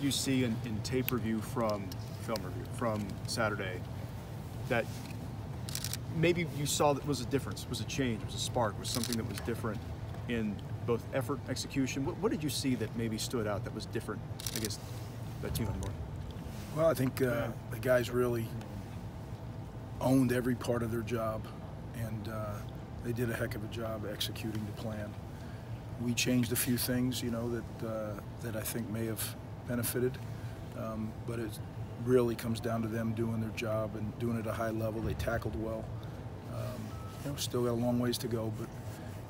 you see in tape review from film review from Saturday that maybe you saw that was a difference, was a change, was a spark, was something that was different in both effort, execution? What did you see that maybe stood out that was different against that team up north? Well, I think the guys really owned every part of their job, and they did a heck of a job executing the plan. We changed a few things, you know, that I think may have benefited, but it really comes down to them doing their job and doing it at a high level. They tackled well. You know, still got a long ways to go, but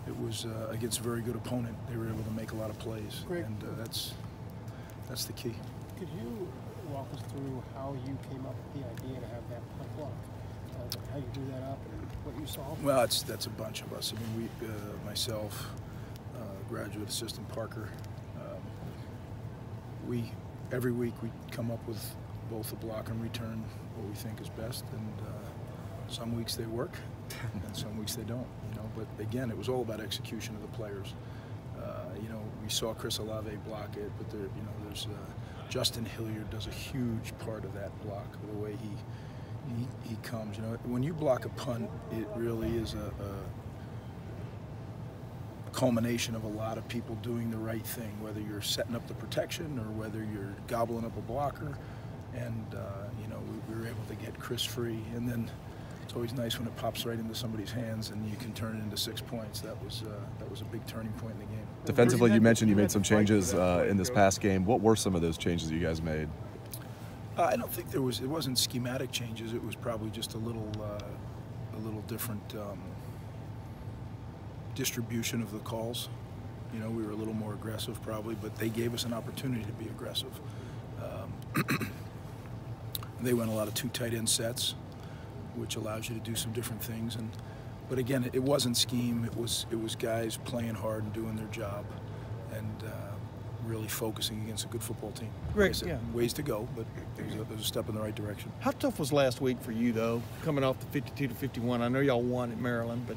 it was against a very good opponent. They were able to make a lot of plays, and that's the key. Could you walk us through how you came up with the idea to have that punt block? How you drew that up and what you saw? Well, that's a bunch of us. I mean, myself, graduate assistant Parker, every week we come up with both a block and return what we think is best, and some weeks they work and some weeks they don't, you know. But again, it was all about execution of the players. You know, we saw Chris Olave block it, but there, you know, there's Justin Hilliard does a huge part of that block, the way he comes. You know, when you block a punt, it really is a culmination of a lot of people doing the right thing, whether you're setting up the protection or whether you're gobbling up a blocker. And you know, we were able to get Chris free, and then it's always nice when it pops right into somebody's hands and you can turn it into 6 points. That was a big turning point in the game. Defensively, you mentioned you made some changes in this past game. What were some of those changes you guys made? I don't think it wasn't schematic changes. It was probably just a little different distribution of the calls. You know, we were a little more aggressive probably, but they gave us an opportunity to be aggressive. They went a lot of 2 tight end sets, which allows you to do some different things. But again, it wasn't scheme. It was guys playing hard and doing their job, and really focusing against a good football team. Rick, ways to go, but there was a step in the right direction. How tough was last week for you, though, coming off the 52-51? I know y'all won at Maryland, but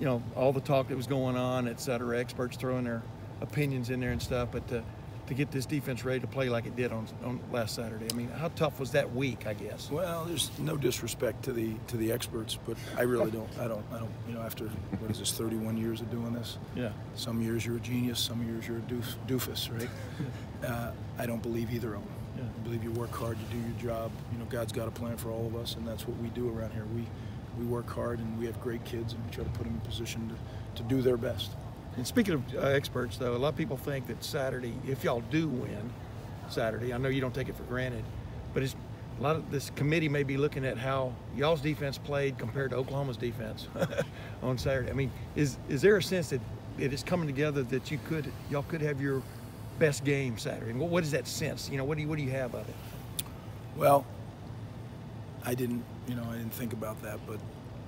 you know, all the talk that was going on, et cetera, experts throwing their opinions in there and stuff, but to get this defense ready to play like it did on last Saturday, I mean, how tough was that week, I guess? Well, there's no disrespect to the experts, but I really don't. I don't. You know, after what is this, 31 years of doing this? Yeah. Some years you're a genius, some years you're a doofus, right? I don't believe either of them. Yeah. I believe you work hard, you do your job. You know, God's got a plan for all of us, and that's what we do around here. We work hard, and we have great kids, and we try to put them in position to do their best. And speaking of experts, though, a lot of people think that Saturday, if y'all do win Saturday, I know you don't take it for granted, but a lot of this committee may be looking at how y'all's defense played compared to Oklahoma's defense on Saturday. I mean, is there a sense that it is coming together that y'all could have your best game Saturday? And what is that sense? You know, what do you have of it? Well, I didn't think about that, but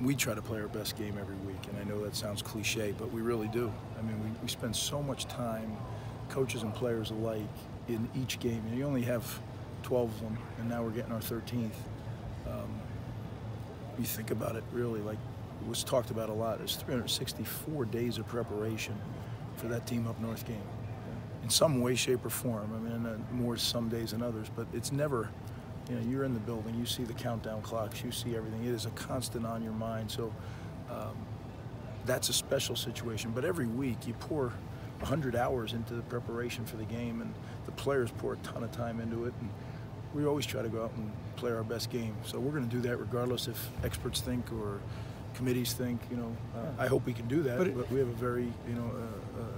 we try to play our best game every week, and I know that sounds cliche, but we really do. I mean, we spend so much time, coaches and players alike, in each game. And you only have 12 of them, and now we're getting our 13th. You think about it, really, like it was talked about a lot. There's 364 days of preparation for that team up north game, in some way, shape, or form. I mean, more some days than others, but it's never. You know, you're in the building, you see the countdown clocks, you see everything. It is a constant on your mind. So that's a special situation. But every week you pour 100 hours into the preparation for the game, and the players pour a ton of time into it. And we always try to go out and play our best game. So we're going to do that regardless if experts think or committees think. You know, I hope we can do that. But we have a very,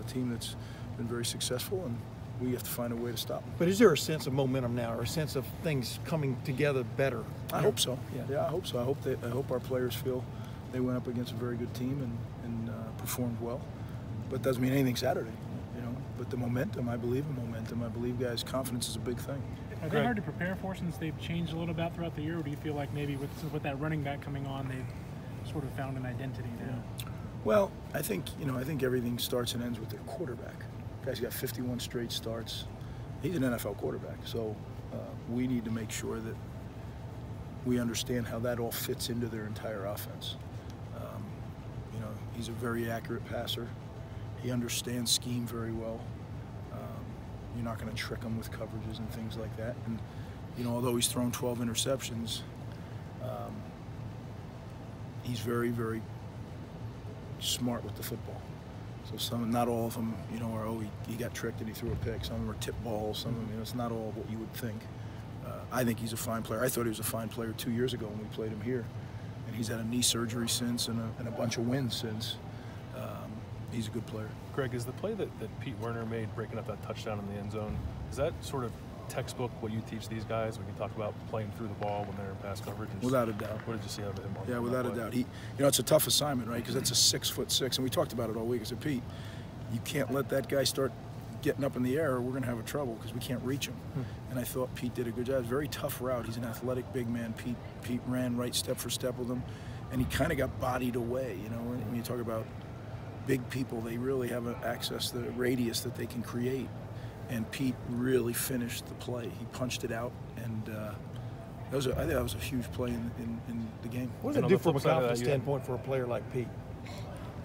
a team that's been very successful, and we have to find a way to stop them. But is there a sense of momentum now, or a sense of things coming together better? I hope so. Yeah, I hope so. I hope our players feel they went up against a very good team and performed well. But it doesn't mean anything Saturday, you know. But the momentum, I believe in momentum. I believe, guys, confidence is a big thing. Are they hard to prepare for since they've changed a little bit throughout the year, or do you feel like maybe with that running back coming on, they've sort of found an identity now? Well, I think everything starts and ends with their quarterback. Guy's got 51 straight starts. He's an NFL quarterback, so we need to make sure that we understand how that all fits into their entire offense. You know, he's a very accurate passer. He understands scheme very well. You're not going to trick him with coverages and things like that. And you know, although he's thrown 12 interceptions, he's very, very smart with the football. So not all of them, you know, are, oh, he got tricked and he threw a pick. Some of them are tip balls. Some of them, you know, it's not all what you would think. I think he's a fine player. I thought he was a fine player 2 years ago when we played him here. And he's had a knee surgery since and a bunch of wins since. He's a good player. Greg, is the play that Pete Werner made breaking up that touchdown in the end zone, is that sort of textbook what you teach these guys when you talk about playing through the ball when they're in pass coverage? Without a doubt. What did you see out of him? Yeah, without a doubt. He, you know, it's a tough assignment, right? Because that's a 6'6", and we talked about it all week. I said, Pete, you can't let that guy start getting up in the air, or we're going to have a trouble because we can't reach him. And I thought Pete did a good job. It was a very tough route. He's an athletic big man. Pete ran right step for step with him, and he kind of got bodied away. You know, when you talk about big people, they really have access to the radius that they can create. And Pete really finished the play. He punched it out, and I think that was a huge play in the game. What does it do from a confidence standpoint for a player like Pete?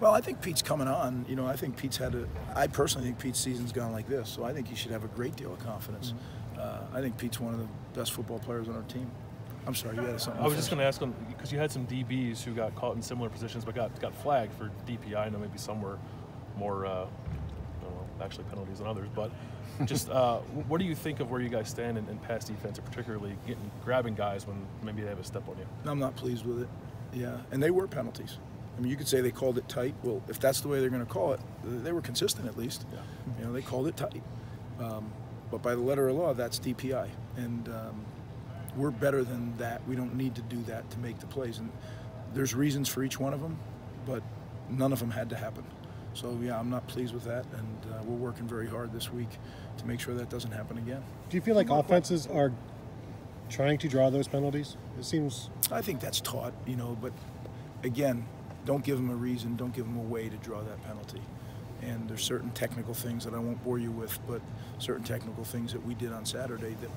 Well, I think Pete's coming on. You know, I think Pete's I personally think Pete's season's gone like this, so I think he should have a great deal of confidence. I think Pete's one of the best football players on our team. I'm sorry, you had something. I was just going to ask him, because you had some DBs who got caught in similar positions but got flagged for DPI. I know maybe some were more, I don't know, actually penalties than others. But just what do you think of where you guys stand in pass defense, and particularly grabbing guys when maybe they have a step on you? I'm not pleased with it. Yeah, and they were penalties. I mean, you could say they called it tight. Well, if that's the way they're going to call it, they were consistent at least. Yeah. You know, they called it tight. But by the letter of law, that's DPI. And we're better than that. We don't need to do that to make the plays. And there's reasons for each one of them, but none of them had to happen. So, yeah, I'm not pleased with that, and we're working very hard this week to make sure that doesn't happen again. Do you feel like offenses are trying to draw those penalties? It seems... I think that's taught, you know, but, again, don't give them a reason, don't give them a way to draw that penalty. And there's certain technical things that I won't bore you with, but certain technical things that we did on Saturday that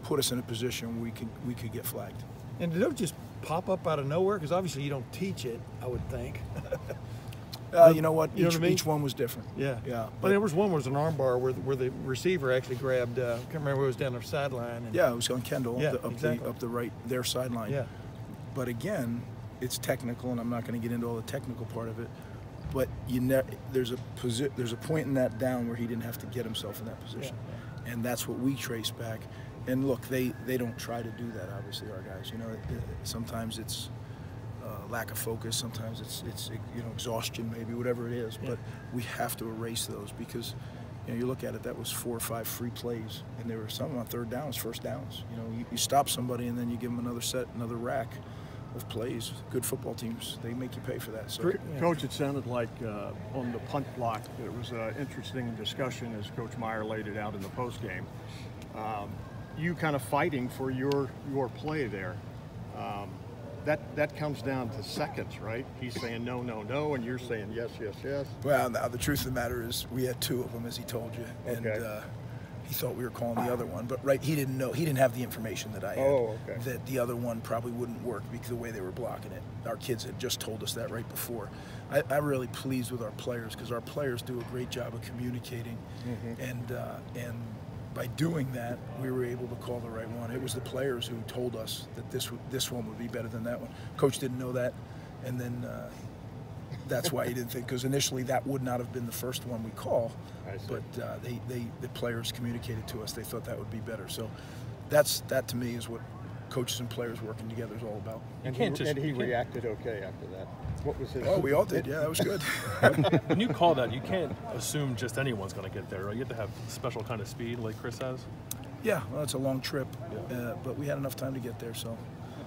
put us in a position where we could get flagged. And did those just pop up out of nowhere? Because obviously you don't teach it, I would think. You know what? You know what I mean? Each one was different. Yeah. Yeah. But there was one was an arm bar where the receiver actually grabbed, I can't remember who was down the sideline. Yeah, it was on Kendall, Yeah, up the right, their sideline. Yeah. But again, it's technical, and I'm not going to get into all the technical part of it. But there's a point in that down where he didn't have to get himself in that position, and that's what we trace back. And look, they don't try to do that. Obviously, our guys. You know, sometimes it's lack of focus. Sometimes it's you know, exhaustion, maybe whatever it is. But we have to erase those because, you know, you look at it. That was 4 or 5 free plays, and there were some on third downs, first downs. You know, you stop somebody and then you give them another set, another rack of plays. Good football teams, they make you pay for that. So, Coach, it sounded like on the punt block, it was an interesting discussion as Coach Meyer laid it out in the postgame. You kind of fighting for your play there. That comes down to seconds, right? He's saying no, no, no, and you're saying yes, yes, yes. Well, now the truth of the matter is we had 2 of them, as he told you, and he thought we were calling the other one. But he didn't know. He didn't have the information that I had. That the other one probably wouldn't work because of the way they were blocking it. Our kids had just told us that right before. I'm really pleased with our players because our players do a great job of communicating, and by doing that, we were able to call the right one. It was the players who told us that this one would be better than that one. Coach didn't know that, and then that's why he didn't think, because initially that would not have been the first one we call, but the players communicated to us they thought that would be better. So that to me is what coaches and players working together is all about. And he reacted okay after that. What was his? Oh, we all did. Yeah, that was good. When you call that, you can't assume just anyone's going to get there, right? You have to have special kind of speed like Chris has. Yeah, well, it's a long trip, but we had enough time to get there, so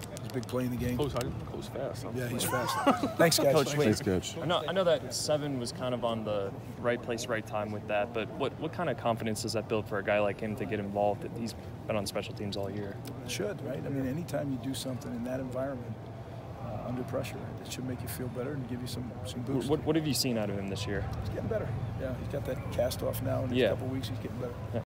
it was a big play in the game. Close fast. Yeah, he's fast. Thanks, guys. Coach, Thanks, Coach. I know that 7 was kind of on the right place, right time with that, but what kind of confidence does that build for a guy like him to get involved? He's been on special teams all year. It should, right? I mean, anytime you do something in that environment, under pressure, it should make you feel better and give you some boost. What have you seen out of him this year? He's getting better. Yeah, he's got that cast off now. In a couple of weeks, he's getting better. Yeah.